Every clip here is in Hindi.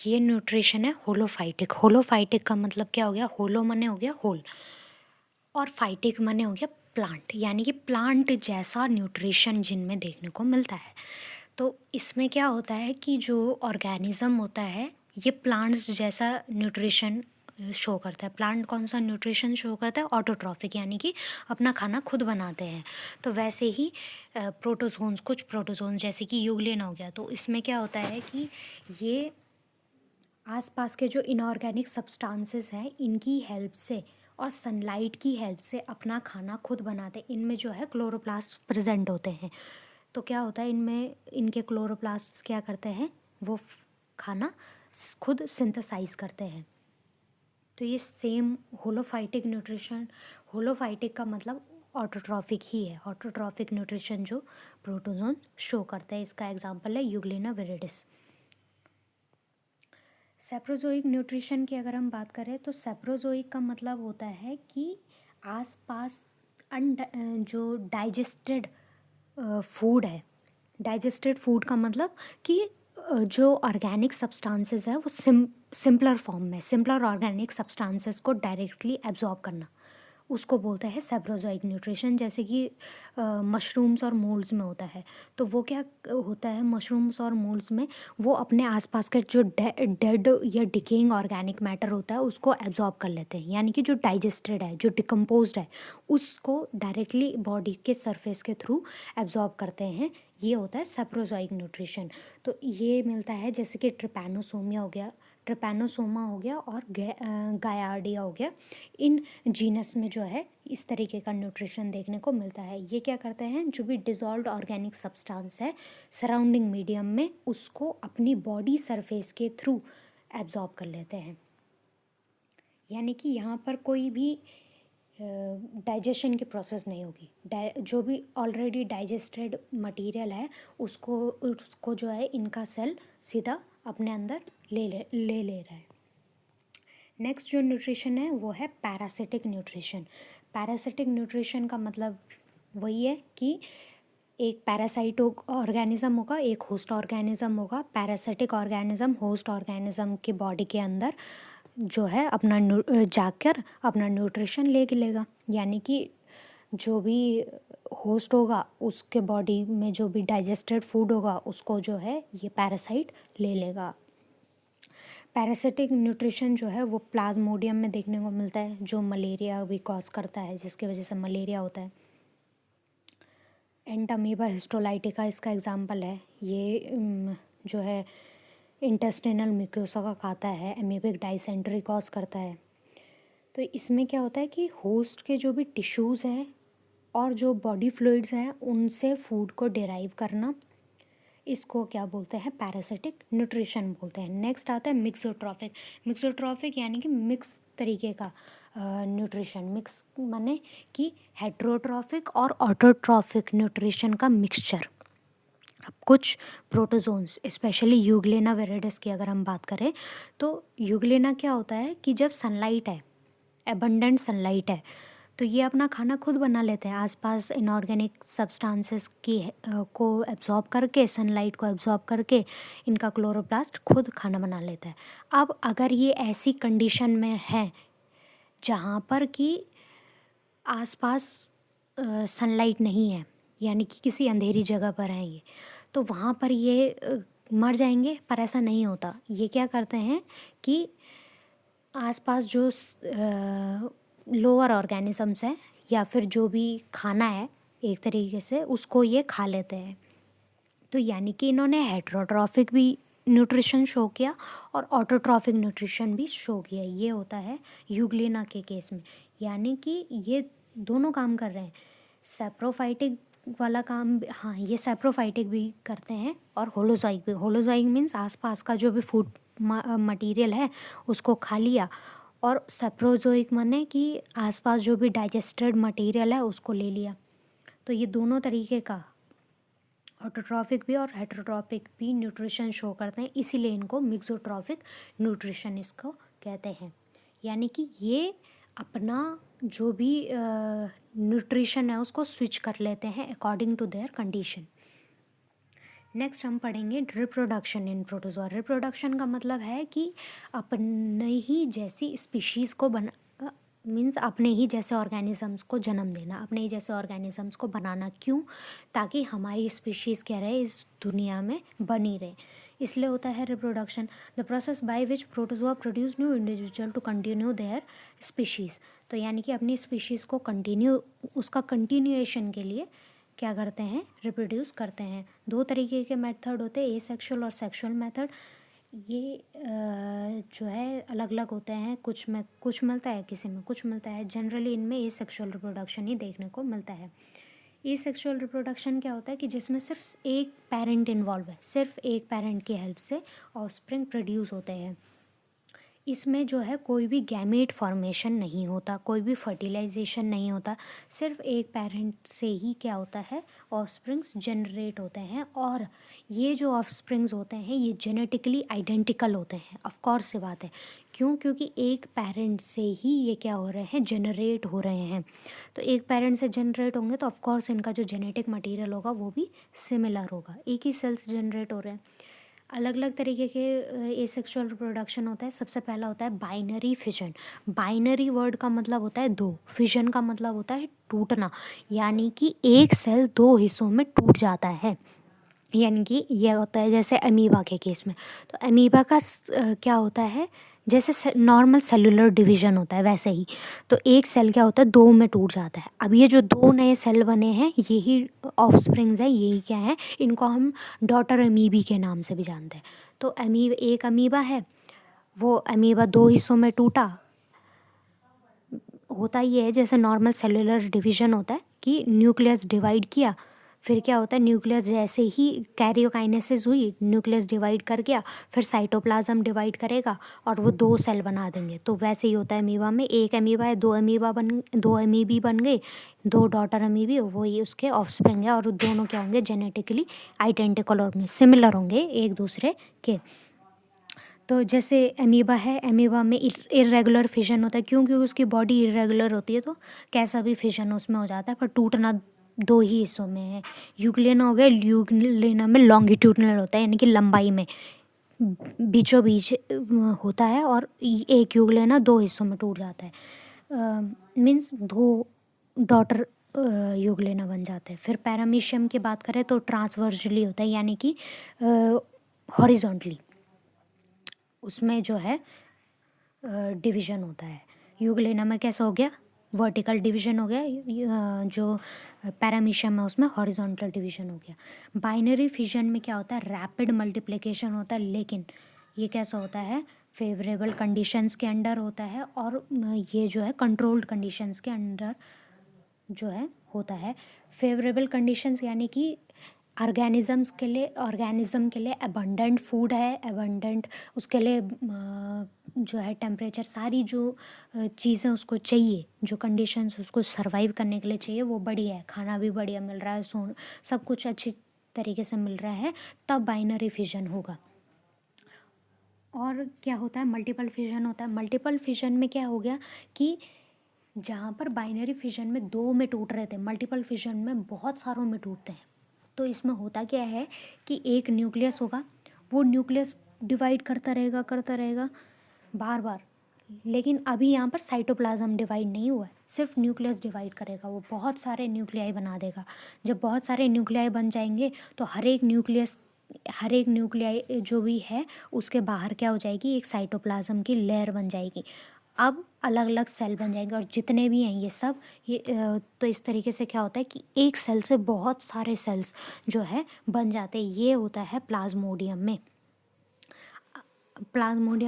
ये न्यूट्रिशन है होलोफाइटिक। होलोफाइटिक का मतलब क्या हो गया? होलो माने हो गया होल, और फाइटिक माने हो गया प्लांट, यानी कि प्लांट जैसा न्यूट्रिशन जिनमें देखने को मिलता है। तो इसमें क्या होता है कि जो ऑर्गेनिज्म होता है ये प्लांट्स जैसा न्यूट्रिशन शो करता है। प्लांट कौन सा न्यूट्रिशन शो करता है? ऑटोट्रॉफिक, यानी कि अपना खाना खुद बनाते हैं। तो वैसे ही प्रोटोजोन्स, कुछ प्रोटोजोन्स जैसे कि यूग्लिन हो गया, तो इसमें क्या होता है कि ये आसपास के जो इनऑर्गेनिक सब्सटेंसेस हैं इनकी हेल्प से और सनलाइट की हेल्प से अपना खाना खुद बनाते हैं। इनमें जो है क्लोरोप्लास्ट प्रेजेंट होते हैं। तो क्या होता है इनमें, इनके क्लोरोप्लास्ट क्या करते हैं? वो खाना खुद सिंथेसाइज करते हैं। तो ये सेम होलोफाइटिक न्यूट्रिशन, होलोफाइटिक का मतलब ऑटोट्रॉफिक ही है। ऑटोट्रॉफिक न्यूट्रिशन जो प्रोटोजोन शो करते हैं, इसका एग्जांपल है यूग्लिना विरिडिस। सेप्रोजोइक न्यूट्रिशन की अगर हम बात करें तो सेप्रोजोइक का मतलब होता है कि आसपास जो डाइजेस्टेड फूड है। डाइजेस्टेड फूड का मतलब कि जो ऑर्गेनिक सब्सटेंसेस है वो सिंपलर फॉर्म में, सिंपलर ऑर्गेनिक सब्सटेंसेस को डायरेक्टली एब्जॉर्ब करना, उसको बोलते हैं सेप्रोजोइक न्यूट्रिशन। जैसे कि मशरूम्स और मोल्ड्स में होता है। तो वो क्या होता है मशरूम्स और मोल्ड्स में? वो अपने आसपास का जो डेड या डिकेइंग ऑर्गेनिक मैटर होता है उसको एब्जॉर्ब कर लेते हैं, यानी कि जो डाइजेस्टेड है, जो डिकम्पोज्ड है, उसको डायरेक्टली बॉडी के सरफेस के थ्रू एब्जॉर्ब करते हैं। ये होता है सेप्रोजोइक न्यूट्रिशन। तो ये मिलता है जैसे कि ट्रिपैनोसोमिया हो गया, ट्रिपैनोसोमा हो गया और गायार्डिया हो गया। इन जीनस में जो है इस तरीके का न्यूट्रिशन देखने को मिलता है। ये क्या करते हैं? जो भी डिज़ोल्व्ड ऑर्गेनिक सब्सटेंस है सराउंडिंग मीडियम में, उसको अपनी बॉडी सरफेस के थ्रू एब्जॉर्ब कर लेते हैं। यानी कि यहाँ पर कोई भी डाइजेशन की प्रोसेस नहीं होगी। जो भी ऑलरेडी डाइजेस्टेड मटेरियल है उसको उसको जो है इनका सेल सीधा अपने अंदर ले रहा है। नेक्स्ट जो न्यूट्रिशन है वो है पैरासिटिक न्यूट्रिशन। पैरासिटिक न्यूट्रिशन का मतलब वही है कि एक पैरासाइट ऑर्गेनिज्म होगा, एक होस्ट ऑर्गेनिज्म होगा। पैरासिटिक ऑर्गेनिज्म होस्ट ऑर्गेनिज्म के बॉडी के अंदर जो है अपना जाकर अपना न्यूट्रिशन ले लेगा, यानी कि जो भी होस्ट होगा उसके बॉडी में जो भी डाइजेस्टेड फूड होगा उसको जो है ये पैरासाइट ले लेगा। पैरासिटिक न्यूट्रिशन जो है वो प्लाज्मोडियम में देखने को मिलता है, जो मलेरिया भी कॉज करता है, जिसकी वजह से मलेरिया होता है। एंटामीबा हिस्टोलाइटिका इसका एग्जाम्पल है। ये जो है इंटेस्टिनल म्यूकोसा का खाता है, एमीबिक डाइसेंट्री कॉज करता है। तो इसमें क्या होता है कि होस्ट के जो भी टिश्यूज़ हैं और जो बॉडी फ्लूइड्स हैं उनसे फूड को डिराइव करना, इसको क्या बोलते हैं? पैरासिटिक न्यूट्रिशन बोलते हैं। नेक्स्ट आता है मिक्सोट्रॉफिक। मिक्सोट्रॉफिक यानी कि मिक्स तरीके का न्यूट्रिशन। मिक्स माने कि हेट्रोट्रॉफिक और ऑटोट्रॉफिक न्यूट्रिशन का मिक्सचर। अब कुछ प्रोटोजोन्स स्पेशली यूग्लेना विरिडिस की अगर हम बात करें तो यूग्लेना क्या होता है कि जब सनलाइट है, एबंडेंट सनलाइट है, तो ये अपना खाना खुद बना लेते हैं। आसपास इनऑर्गेनिक सब्सटेंसेस की को एब्जॉर्ब करके, सनलाइट को एब्जॉर्ब करके इनका क्लोरोप्लास्ट खुद खाना बना लेता है। अब अगर ये ऐसी कंडीशन में है जहाँ पर कि आसपास सनलाइट नहीं है, यानी कि किसी अंधेरी जगह पर है ये, तो वहाँ पर ये मर जाएंगे। पर ऐसा नहीं होता। ये क्या करते हैं कि आसपास जो लोअर ऑर्गेनिजम्स हैं या फिर जो भी खाना है एक तरीके से उसको ये खा लेते हैं। तो यानी कि इन्होंने हेट्रोट्रॉफिक भी न्यूट्रिशन शो किया और ऑटोट्रॉफिक न्यूट्रिशन भी शो किया। ये होता है यूग्लिना के केस में, यानी कि ये दोनों काम कर रहे हैं। सेप्रोफाइटिक वाला काम, हाँ, ये सेप्रोफाइटिक भी करते हैं और होलोजोइक भी। होलोजोइक मीन्स आसपास का जो भी फूड मटेरियल है उसको खा लिया, और सेप्रोजोइक माने कि आसपास जो भी डाइजेस्टेड मटेरियल है उसको ले लिया। तो ये दोनों तरीके का ऑटोट्रॉफिक भी और हेटेरोट्रॉफिक भी न्यूट्रिशन शो करते हैं, इसीलिए इनको मिक्सोट्रॉफिक न्यूट्रिशन इसको कहते हैं। यानी कि ये अपना जो भी न्यूट्रिशन है उसको स्विच कर लेते हैं according to their condition. Next हम पढ़ेंगे रिप्रोडक्शन इन प्रोटोजोआ। रिप्रोडक्शन का मतलब है कि अपने ही जैसी स्पीशीज़ को बना मीन्स अपने ही जैसे ऑर्गेनिजम्स को जन्म देना, अपने ही जैसे ऑर्गेनिजम्स को बनाना। क्यों? ताकि हमारी स्पीशीज़ क्या रहे, इस दुनिया में बनी रहे, इसलिए होता है reproduction. The process by which protozoa produce new individual to continue their species. तो यानी कि अपनी स्पीशीज़ को उसका कंटिन्यूएशन के लिए क्या करते हैं, रिप्रोड्यूस करते हैं। दो तरीके के मेथड होते हैं, एसेक्सुअल और सेक्सुअल मेथड। ये जो है अलग अलग होते हैं, कुछ में कुछ मिलता है, किसी में कुछ मिलता है। जनरली इनमें एसेक्सुअल रिप्रोडक्शन ही देखने को मिलता है। एसेक्सुअल रिप्रोडक्शन क्या होता है कि जिसमें सिर्फ एक पेरेंट इन्वॉल्व है, सिर्फ एक पेरेंट की हेल्प से ऑफस्प्रिंग प्रोड्यूस होते हैं। इसमें जो है कोई भी गैमेट फॉर्मेशन नहीं होता, कोई भी फर्टिलाइजेशन नहीं होता, सिर्फ एक पेरेंट से ही क्या होता है, ऑफस्प्रिंग्स जनरेट होते हैं। और ये जो ऑफस्प्रिंग्स होते हैं ये जेनेटिकली आइडेंटिकल होते हैं। ऑफ कोर्स से बात है, क्यों? क्योंकि एक पेरेंट से ही ये क्या हो रहे हैं, जनरेट हो रहे हैं। तो एक पेरेंट से जनरेट होंगे तो ऑफ कोर्स इनका जो जेनेटिक मटेरियल होगा वो भी सिमिलर होगा, एक ही सेल से जनरेट हो रहे हैं। अलग अलग तरीके के एसेक्सुअल रिप्रोडक्शन होता है। सबसे पहला होता है बाइनरी फिजन। बाइनरी वर्ड का मतलब होता है दो, फिजन का मतलब होता है टूटना, यानी कि एक सेल दो हिस्सों में टूट जाता है। यानी कि यह होता है जैसे अमीबा के केस में। तो अमीबा का क्या होता है, जैसे नॉर्मल सेलुलर डिवीजन होता है वैसे ही। तो एक सेल क्या होता है, दो में टूट जाता है। अब ये जो दो नए सेल बने हैं यही ऑफस्प्रिंग्स है, यही क्या है, इनको हम डॉटर अमीबी के नाम से भी जानते हैं। तो एक अमीबा है, वो अमीबा दो हिस्सों में टूटा। होता ये है जैसे नॉर्मल सेलुलर डिवीजन होता है कि न्यूक्लियस डिवाइड किया, फिर क्या होता है, न्यूक्लियस जैसे ही कैरियोकाइनेसिस हुई, न्यूक्लियस डिवाइड कर गया, फिर साइटोप्लाज्म डिवाइड करेगा और वो दो सेल बना देंगे। तो वैसे ही होता है अमीबा में, एक अमीबा है, दो अमीबी बन गए, दो डॉटर अमीबी, वो ही उसके ऑफस्प्रिंग है। और दोनों क्या होंगे, जेनेटिकली आइडेंटिकल होंगे, सिमिलर होंगे एक दूसरे के। तो जैसे अमीबा है, अमीबा में इर्रेगुलर फिजन होता है। क्यों? क्योंकि उसकी बॉडी इर्रेगुलर होती है, तो कैसा भी फिजन उसमें हो जाता है, पर टूटना दो ही हिस्सों में है। यूग्लेना हो गया, यूग्लेना में लॉन्गिट्यूडनल होता है, यानी कि लंबाई में बीचों बीच होता है, और एक यूग्लेना दो हिस्सों में टूट जाता है। मीन्स दो डॉटर यूग्लेना बन जाते हैं। फिर पैरामीशियम की बात करें तो ट्रांसवर्सली होता है, यानी कि हॉरिजॉन्टली उसमें जो है डिवीज़न होता है। यूग्लेना में कैसा हो गया, वर्टिकल डिवीज़न हो गया, जो पैरामीशियम है उसमें हॉरिजॉन्टल डिवीज़न हो गया। बाइनरी फिजन में क्या होता है, रैपिड मल्टीप्लिकेशन होता है, लेकिन ये कैसा होता है, फेवरेबल कंडीशंस के अंडर होता है, और ये जो है कंट्रोल्ड कंडीशंस के अंडर जो है होता है। फेवरेबल कंडीशंस यानी कि ऑर्गेनिज़म के लिए अबंडेंट फूड है, अबंडेंट उसके लिए जो है टेम्परेचर, सारी जो चीज़ें उसको चाहिए, जो कंडीशंस उसको सरवाइव करने के लिए चाहिए वो बढ़िया है, खाना भी बढ़िया मिल रहा है, सब कुछ अच्छी तरीके से मिल रहा है, तब बाइनरी फिजन होगा। और क्या होता है, मल्टीपल फिजन होता है। मल्टीपल फिजन में क्या हो गया कि जहाँ पर बाइनरी फिजन में दो में टूट रहे थे, मल्टीपल फिजन में बहुत सारों में टूटते हैं। तो इसमें होता क्या है कि एक न्यूक्लियस होगा, वो न्यूक्लियस डिवाइड करता रहेगा बार बार, लेकिन अभी यहाँ पर साइटोप्लाज्म डिवाइड नहीं हुआ है, सिर्फ न्यूक्लियस डिवाइड करेगा, वो बहुत सारे न्यूक्लियाई बना देगा। जब बहुत सारे न्यूक्लियाई बन जाएंगे तो हर एक न्यूक्लियाई जो भी है उसके बाहर क्या हो जाएगी, एक साइटोप्लाज्म की लेयर बन जाएगी। अब अलग अलग सेल बन जाएंगे, और जितने भी हैं ये सब तो इस तरीके से क्या होता है कि एक सेल से बहुत सारे सेल्स जो है बन जाते हैं। ये होता है प्लाज्मोडियम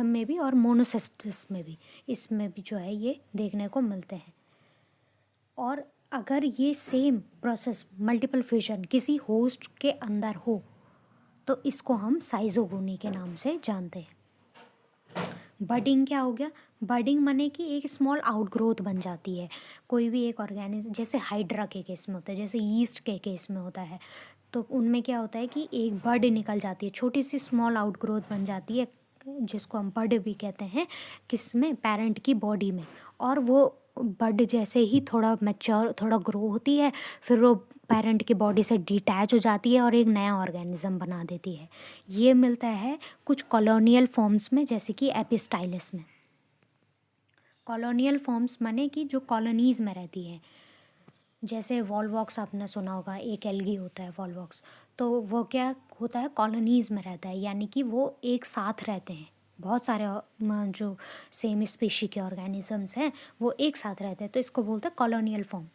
में भी और मोनोसिस्टिस में भी, इसमें भी जो है ये देखने को मिलते हैं। और अगर ये सेम प्रोसेस मल्टीपल फ्यूजन किसी होस्ट के अंदर हो तो इसको हम साइजोगोनी के नाम से जानते हैं। बडिंग क्या हो गया, बडिंग माने कि एक स्मॉल आउटग्रोथ बन जाती है कोई भी एक ऑर्गेनिज्म, जैसे हाइड्रा के केस में होता है, जैसे यीस्ट के केस में होता है। तो उनमें क्या होता है कि एक बड निकल जाती है, छोटी सी स्मॉल आउटग्रोथ बन जाती है, जिसको हम बड भी कहते हैं, किस में, पेरेंट की बॉडी में। और वो बड जैसे ही थोड़ा मैच्योर, थोड़ा ग्रो होती है, फिर वो पेरेंट की बॉडी से डिटैच हो जाती है और एक नया ऑर्गेनिज्म बना देती है। ये मिलता है कुछ कॉलोनियल फॉर्म्स में, जैसे कि एपिस्टाइलिस में। कॉलोनियल फॉर्म्स माने कि जो कॉलोनीज़ में रहती है, जैसे वॉलवॉक्स आपने सुना होगा, एक एल्गी होता है वॉलवॉक्स। तो वो क्या होता है, कॉलोनीज़ में रहता है, यानी कि वो एक साथ रहते हैं। बहुत सारे जो सेम स्पीशी के ऑर्गेनिजम्स हैं वो एक साथ रहते हैं, तो इसको बोलते हैं कॉलोनियल फॉर्म।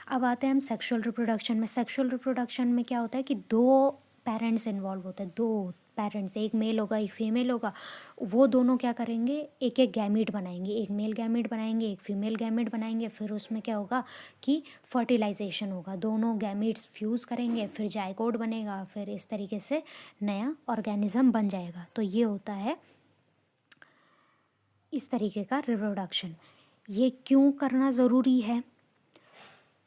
अब आते हैं हम सेक्सुअल रिप्रोडक्शन में। सेक्सुअल रिप्रोडक्शन में क्या होता है कि दो पेरेंट्स इन्वॉल्व होते हैं, दो पेरेंट्स, एक मेल होगा एक फीमेल होगा। वो दोनों क्या करेंगे, एक एक गैमीट बनाएंगे, एक मेल गैमीट बनाएंगे एक फीमेल गैमीट बनाएंगे। फिर उसमें क्या होगा कि फर्टिलाइजेशन होगा, दोनों गैमीट्स फ्यूज़ करेंगे, फिर जाइगोट बनेगा, फिर इस तरीके से नया ऑर्गेनिज्म बन जाएगा। तो ये होता है इस तरीके का रिप्रोडक्शन। ये क्यों करना ज़रूरी है?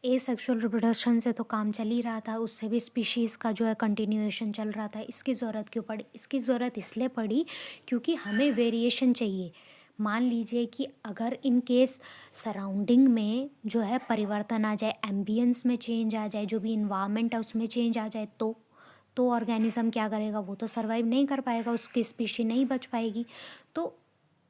एसेक्सुअल रिप्रोडक्शन से तो काम चल ही रहा था, उससे भी स्पीशीज़ का जो है कंटिन्यूएशन चल रहा था। इसकी ज़रूरत क्यों पड़ी? इसकी ज़रूरत इसलिए पड़ी क्योंकि हमें वेरिएशन चाहिए। मान लीजिए कि अगर इन केस सराउंडिंग में जो है परिवर्तन आ जाए, एम्बियंस में चेंज आ जाए, जो भी इन्वायरमेंट है उसमें चेंज आ जाए, तो ऑर्गेनिज्म क्या करेगा, वो तो सर्वाइव नहीं कर पाएगा, उसकी स्पीशी नहीं बच पाएगी। तो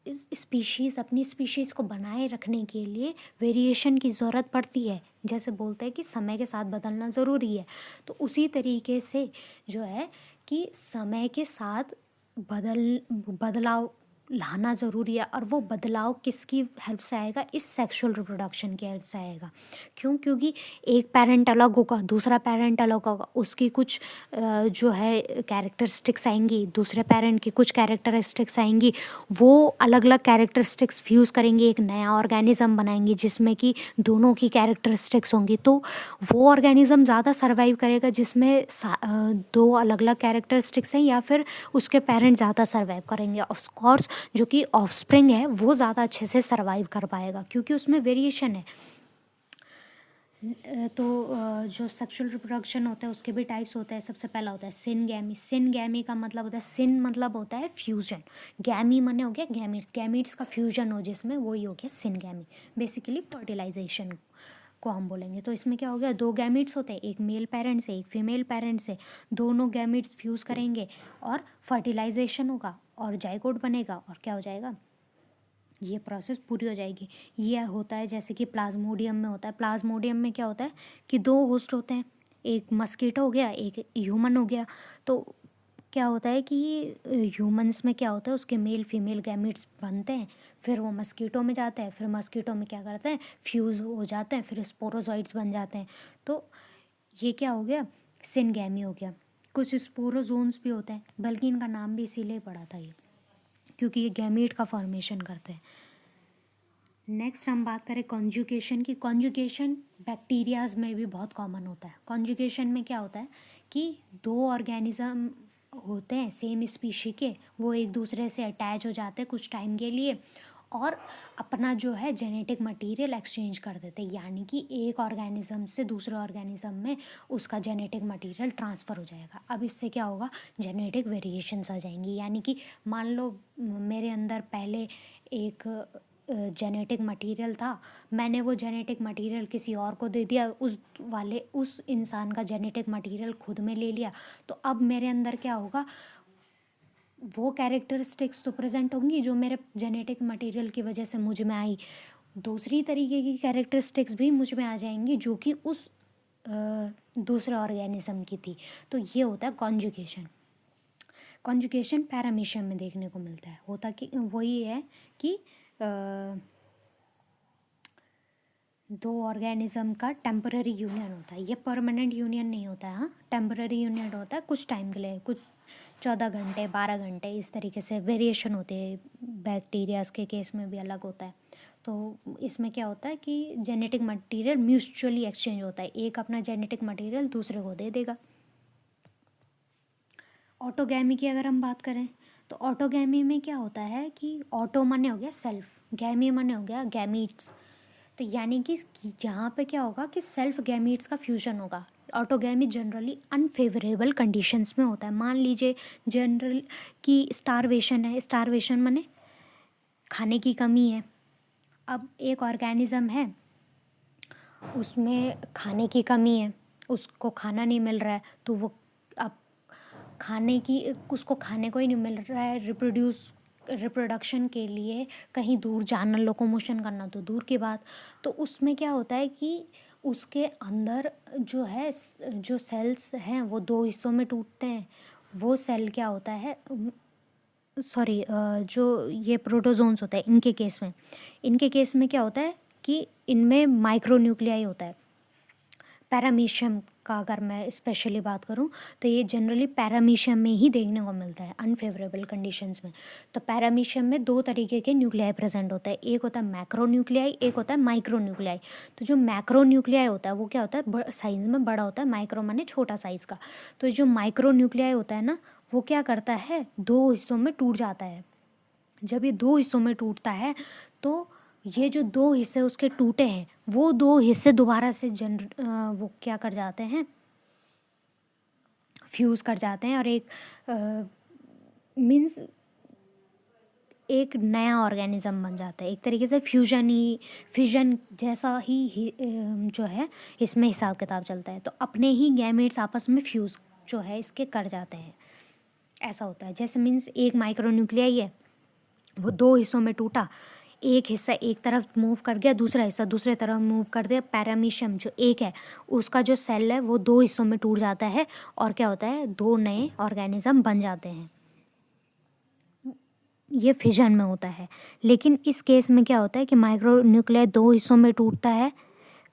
इस स्पीशीज़, अपनी स्पीशीज़ को बनाए रखने के लिए वेरिएशन की ज़रूरत पड़ती है। जैसे बोलते हैं कि समय के साथ बदलना ज़रूरी है, तो उसी तरीके से जो है कि समय के साथ बदलाव लाना ज़रूरी है। और वो बदलाव किसकी हेल्प से आएगा? इस सेक्सुअल रिप्रोडक्शन की हेल्प से आएगा। क्यों? क्योंकि एक पेरेंट अलग होगा, दूसरा पेरेंट अलग होगा, उसकी कुछ जो है कैरेक्टरिस्टिक्स आएंगी, दूसरे पेरेंट की कुछ कैरेक्टरिस्टिक्स आएंगी। वो अलग अलग कैरेक्टरिस्टिक्स फ्यूज़ करेंगे, एक नया ऑर्गेनिज्म बनाएंगे जिसमें कि दोनों की कैरेक्टरिस्टिक्स होंगी। तो वो ऑर्गेनिज्म ज़्यादा सर्वाइव करेगा जिसमें दो अलग अलग कैरेक्टरिस्टिक्स हैं, या फिर उसके पेरेंट ज़्यादा सर्वाइव करेंगे। ऑफ कोर्स जो कि ऑफस्प्रिंग है वो ज़्यादा अच्छे से सर्वाइव कर पाएगा क्योंकि उसमें वेरिएशन है। तो जो सेक्सुअल रिप्रोडक्शन होता है उसके भी टाइप्स होते हैं। सबसे पहला होता है सिनगैमी। सिनगैमी का मतलब होता है, सिन मतलब होता है फ्यूजन, गैमी माने हो गया गैमीट्स, गैमीट्स का फ्यूजन हो जिसमें, वही हो गया सिनगैमी। बेसिकली फर्टिलाइजेशन को हम बोलेंगे। तो इसमें क्या हो गया, दो गैमीट्स होते हैं, एक मेल पेरेंट से एक फीमेल पेरेंट से। दोनों गैमीट्स फ्यूज़ करेंगे और फर्टिलाइजेशन होगा और जाइगोट बनेगा, और क्या हो जाएगा, ये प्रोसेस पूरी हो जाएगी। ये होता है जैसे कि प्लाज्मोडियम में होता है। प्लाज्मोडियम में क्या होता है कि दो होस्ट होते हैं, एक मस्कीटो हो गया एक ह्यूमन हो गया। तो क्या होता है कि ह्यूमंस में क्या होता है, उसके मेल फीमेल गैमीट्स बनते हैं, फिर वो मस्कीटो में जाते हैं, फिर मस्कीटो में क्या करते हैं, फ्यूज़ हो जाते हैं, फिर स्पोरोजॉइट्स बन जाते हैं। तो ये क्या हो गया, सिनगैमी हो गया। कुछ स्पोरोजोन्स भी होते हैं, बल्कि इनका नाम भी इसीलिए पड़ा था ये, क्योंकि ये गैमीट का फॉर्मेशन करते हैं। नेक्स्ट हम बात करें कॉन्जुगेशन की। कॉन्जुगेशन बैक्टीरियाज में भी बहुत कॉमन होता है। कॉन्जुगेशन में क्या होता है कि दो ऑर्गेनिज्म होते हैं सेम स्पीशी के, वो एक दूसरे से अटैच हो जाते हैं कुछ टाइम के लिए और अपना जो है जेनेटिक मटेरियल एक्सचेंज कर देते हैं, यानी कि एक ऑर्गेनिज्म से दूसरे ऑर्गेनिज्म में उसका जेनेटिक मटेरियल ट्रांसफ़र हो जाएगा। अब इससे क्या होगा, जेनेटिक वेरिएशंस आ जाएंगी। यानी कि मान लो मेरे अंदर पहले एक जेनेटिक मटेरियल था, मैंने वो जेनेटिक मटेरियल किसी और को दे दिया, उस इंसान का जेनेटिक मटेरियल खुद में ले लिया, तो अब मेरे अंदर क्या होगा, वो कैरेक्टरिस्टिक्स तो प्रेजेंट होंगी जो मेरे जेनेटिक मटेरियल की वजह से मुझ में आई, दूसरी तरीके की कैरेक्टरिस्टिक्स भी मुझ में आ जाएंगी जो कि उस दूसरे ऑर्गेनिज्म की थी। तो ये होता है कॉन्जुगेशन। कॉन्जुगेशन पैरामीशियम में देखने को मिलता है। होता कि वही है कि दो ऑर्गेनिज्म का टेम्पररी यूनियन होता है, ये परमानेंट यूनियन नहीं होता है। हाँ, टेम्पररी यूनियन होता है कुछ टाइम के लिए, कुछ 14 घंटे 12 घंटे इस तरीके से वेरिएशन होते हैं। बैक्टीरियाज के केस में भी अलग होता है। तो इसमें क्या होता है कि जेनेटिक मटेरियल म्यूचुअली एक्सचेंज होता है, एक अपना जेनेटिक मटेरियल दूसरे को दे देगा। ऑटोगैमी की अगर हम बात करें तो ऑटोगैमी में क्या होता है कि ऑटो माने हो गया सेल्फ, गैमी माने हो गया गैमीट्स। तो यानी कि जहाँ पे क्या होगा कि सेल्फ गैमीट्स का फ्यूजन होगा। ऑटोगैमी जनरली अनफेवरेबल कंडीशंस में होता है। मान लीजिए जनरल की स्टारवेशन है, स्टारवेशन माने खाने की कमी है, अब एक ऑर्गेनिज्म है, उसमें खाने की कमी है, उसको खाना नहीं मिल रहा है, तो वो अब उसको खाने को ही नहीं मिल रहा है, रिप्रोडक्शन के लिए कहीं दूर जाना, लोकोमोशन करना तो दूर की बात। तो उसमें क्या होता है कि उसके अंदर जो सेल्स हैं वो 2 हिस्सों में टूटते हैं। वो सेल क्या होता है, सॉरी, जो ये प्रोटोजोन्स होता है इनके केस में क्या होता है कि इनमें माइक्रोन्यूक्लियाई होता है। पैरामीशियम का अगर मैं स्पेशली बात करूं तो ये जनरली पैरामीशियम में ही देखने को मिलता है अनफेवरेबल कंडीशंस में। तो पैरामीशियम में 2 तरीके के न्यूक्लियाई प्रेजेंट होता है, एक होता है मैक्रोन्यूक्लियाई, एक होता है माइक्रोन्यूक्लियाई। तो जो मैक्रोन्यूक्लियाई होता है वो क्या होता है, साइज़ में बड़ा होता है, माइक्रो माने छोटा साइज़ का। तो जो माइक्रोन्यूक्लियाई होता है ना, वो क्या करता है, 2 हिस्सों में टूट जाता है। जब ये 2 हिस्सों में टूटता है तो ये जो 2 हिस्से उसके टूटे हैं वो 2 हिस्से दोबारा से वो क्या कर जाते हैं, फ्यूज़ कर जाते हैं और मीन्स एक नया ऑर्गेनिज्म बन जाता है। एक तरीके से फ्यूजन जैसा ही जो है इसमें हिसाब किताब चलता है। तो अपने ही गैमेट्स आपस में फ्यूज़ जो है इसके कर जाते हैं, ऐसा होता है। जैसे मीन्स एक माइक्रोन्यूक्लियाई है, वो 2 हिस्सों में टूटा, एक हिस्सा एक तरफ मूव कर गया, दूसरा हिस्सा दूसरे तरफ मूव कर दिया। पैरामीशियम जो एक है उसका जो सेल है वो 2 हिस्सों में टूट जाता है और क्या होता है, 2 नए ऑर्गेनिज्म बन जाते हैं। ये फिजन में होता है। लेकिन इस केस में क्या होता है कि माइक्रोन्यूक्लियाई 2 हिस्सों में टूटता है,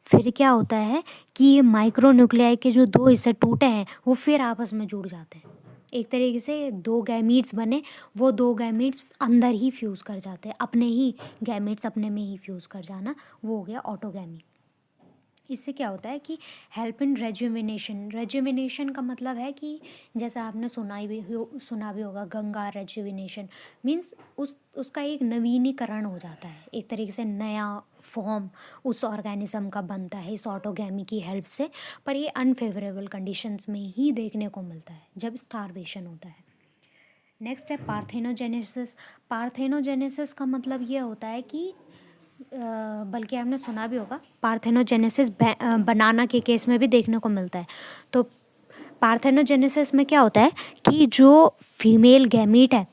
फिर क्या होता है कि ये माइक्रोन्यूक्लियाई के जो 2 हिस्से टूटे हैं वो फिर आपस में जुड़ जाते हैं। एक तरीके से 2 गैमीट्स बने, वो 2 गैमीट्स अंदर ही फ्यूज़ कर जाते हैं, अपने ही गैमीट्स अपने में ही फ्यूज़ कर जाना, वो हो गया ऑटोगैमी। इससे क्या होता है कि हेल्प इन रेजुविनेशन का मतलब है कि जैसे आपने सुना भी होगा गंगा रेजुविनेशन, मीन्स उसका एक नवीनीकरण हो जाता है, एक तरीके से नया फॉर्म उस ऑर्गेनिज्म का बनता है इस ऑटोगैमी की हेल्प से। पर ये अनफेवरेबल कंडीशंस में ही देखने को मिलता है जब स्टारवेशन होता है। नेक्स्ट है पार्थेनोजेनेसिस का मतलब ये होता है कि बल्कि आपने सुना भी होगा, पार्थेनोजेनेसिस बनाना के केस में भी देखने को मिलता है। तो पार्थेनोजेनेसिस में क्या होता है कि जो फीमेल गैमीट है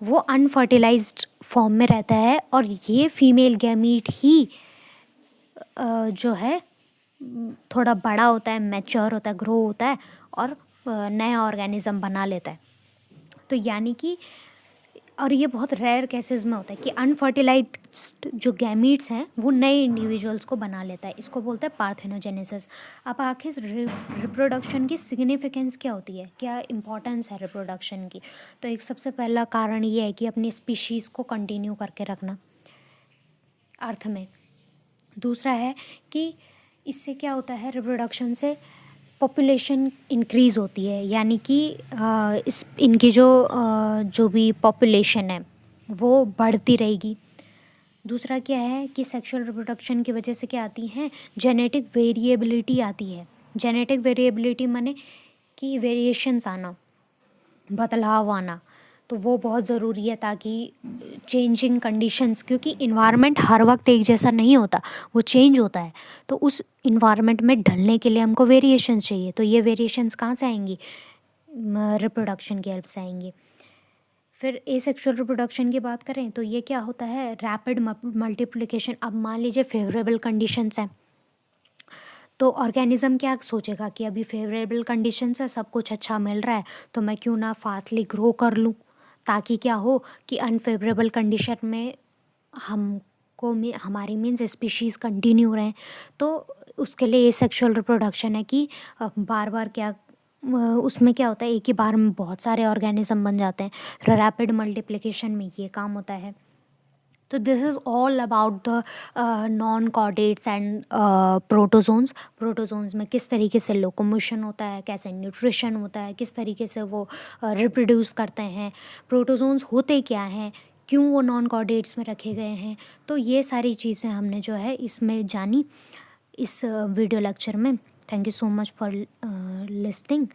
वो अनफर्टिलाइज्ड फॉर्म में रहता है और ये फीमेल गैमीट ही जो है थोड़ा बड़ा होता है, मैच्योर होता है, ग्रो होता है और नया ऑर्गेनिज्म बना लेता है। तो यानी कि और ये बहुत रेयर केसेस में होता है कि अनफर्टिलाइज्ड जो गैमीट्स हैं वो नए इंडिविजुअल्स को बना लेता है, इसको बोलते हैं पार्थेनोजेनेसिस। अब आखिर रिप्रोडक्शन की सिग्निफिकेंस क्या होती है, क्या इंपॉर्टेंस है रिप्रोडक्शन की? तो एक सबसे पहला कारण ये है कि अपनी स्पीशीज़ को कंटिन्यू करके रखना अर्थ में। दूसरा है कि इससे क्या होता है, रिप्रोडक्शन से पॉपुलेशन इंक्रीज़ होती है, यानी कि इनकी जो भी पॉपुलेशन है वो बढ़ती रहेगी। दूसरा क्या है कि सेक्सुअल रिप्रोडक्शन की वजह से क्या आती हैं, जेनेटिक वेरिएबिलिटी आती है। जेनेटिक वेरिएबिलिटी माने कि वेरिएशंस आना, बदलाव आना, तो वो बहुत ज़रूरी है ताकि चेंजिंग कंडीशंस, क्योंकि इन्वायरमेंट हर वक्त एक जैसा नहीं होता, वो चेंज होता है। तो उस इन्वायरमेंट में ढलने के लिए हमको वेरिएशंस चाहिए। तो ये वेरिएशंस कहाँ से आएंगी, रिप्रोडक्शन की हेल्प से आएंगी। फिर एसेक्सुअल रिप्रोडक्शन की बात करें तो ये क्या होता है, रैपिड मल्टीप्लिकेशन। अब मान लीजिए फेवरेबल कंडीशंस हैं तो ऑर्गेनिज्म क्या सोचेगा कि अभी फेवरेबल कंडीशंस है, सब कुछ अच्छा मिल रहा है, तो मैं क्यों ना फास्टली ग्रो कर लूँ, ताकि क्या हो कि अनफेवरेबल कंडीशन में हमारी मीन्स स्पीशीज़ कंटिन्यू रहें। तो उसके लिए एसेक्सुअल रिप्रोडक्शन है कि बार बार उसमें क्या होता है, एक ही बार में बहुत सारे ऑर्गेनिज्म बन जाते हैं। रैपिड मल्टीप्लिकेशन में ये काम होता है। तो this is all about the non chordates and protozoans. Protozoans में किस तरीके से लोकोमोशन होता है, कैसे न्यूट्रिशन होता है, किस तरीके से वो रिप्रोड्यूस करते हैं, प्रोटोजोन्स होते क्या हैं, क्यों वो नॉन कॉर्डेट्स में रखे गए हैं। तो ये सारी चीज़ें हमने जो है इसमें जानी इस वीडियो लेक्चर में। Thank you so much for listening.